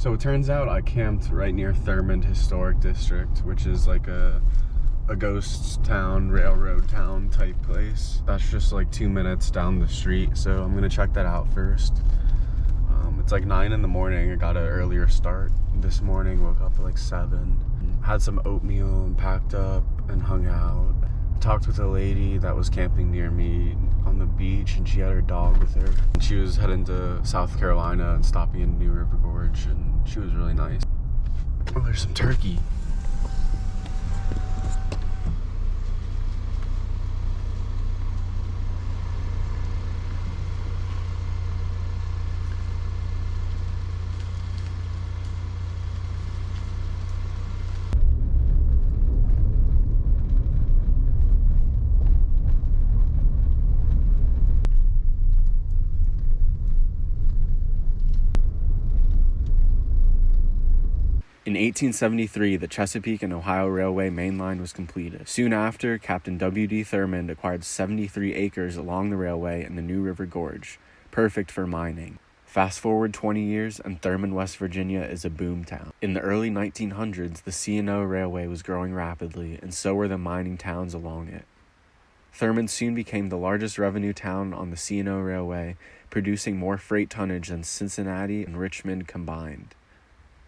So it turns out I camped right near Thurmond Historic District, which is like a ghost town, railroad town type place. That's just like 2 minutes down the street, so I'm gonna check that out first. It's like 9 in the morning. I got an earlier start this morning, woke up at like 7. Had some oatmeal and packed up and hung out. Talked with a lady that was camping near me on the beach, and she had her dog with her. And she was heading to South Carolina and stopping in New River Gorge, and she was really nice. Oh, there's some turkey. In 1873, the Chesapeake and Ohio Railway main line was completed. Soon after, Captain W.D. Thurmond acquired 73 acres along the railway in the New River Gorge, perfect for mining. Fast forward 20 years, and Thurmond, West Virginia is a boom town. In the early 1900s, the C&O Railway was growing rapidly, and so were the mining towns along it. Thurmond soon became the largest revenue town on the C&O Railway, producing more freight tonnage than Cincinnati and Richmond combined.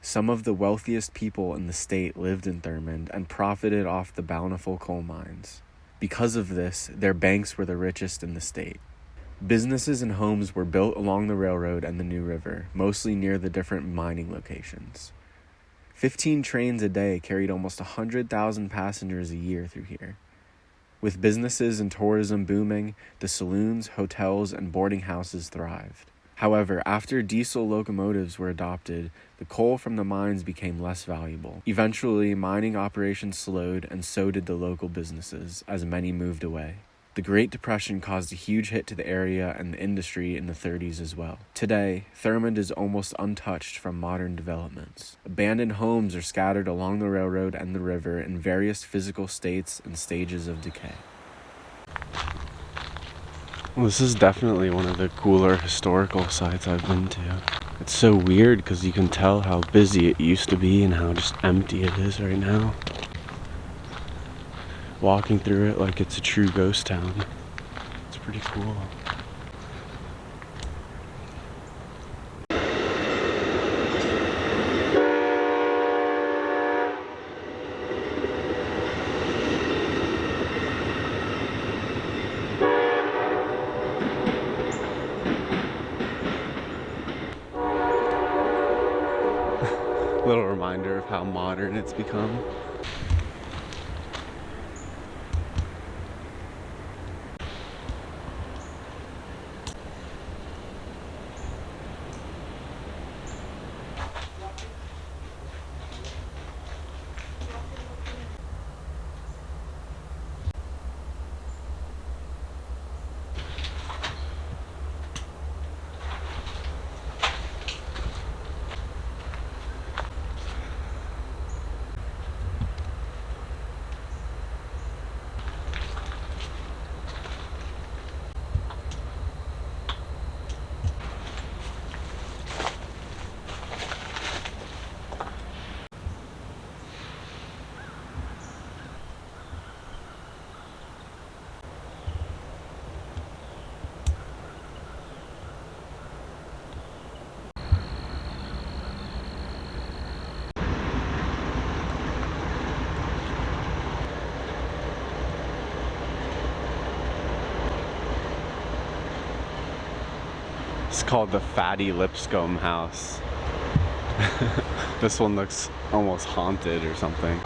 Some of the wealthiest people in the state lived in Thurmond and profited off the bountiful coal mines. Because of this, their banks were the richest in the state. Businesses and homes were built along the railroad and the New River, mostly near the different mining locations. 15 trains a day carried almost 100,000 passengers a year through here. With businesses and tourism booming, the saloons, hotels, and boarding houses thrived. However, after diesel locomotives were adopted, the coal from the mines became less valuable. Eventually, mining operations slowed, and so did the local businesses, as many moved away. The Great Depression caused a huge hit to the area and the industry in the 30s as well. Today, Thurmond is almost untouched from modern developments. Abandoned homes are scattered along the railroad and the river in various physical states and stages of decay. Well, this is definitely one of the cooler historical sites I've been to. It's so weird because you can tell how busy it used to be and how just empty it is right now. Walking through it like it's a true ghost town. It's pretty cool. Little reminder of how modern it's become. It's called the Fatty Lipscomb House. This one looks almost haunted or something.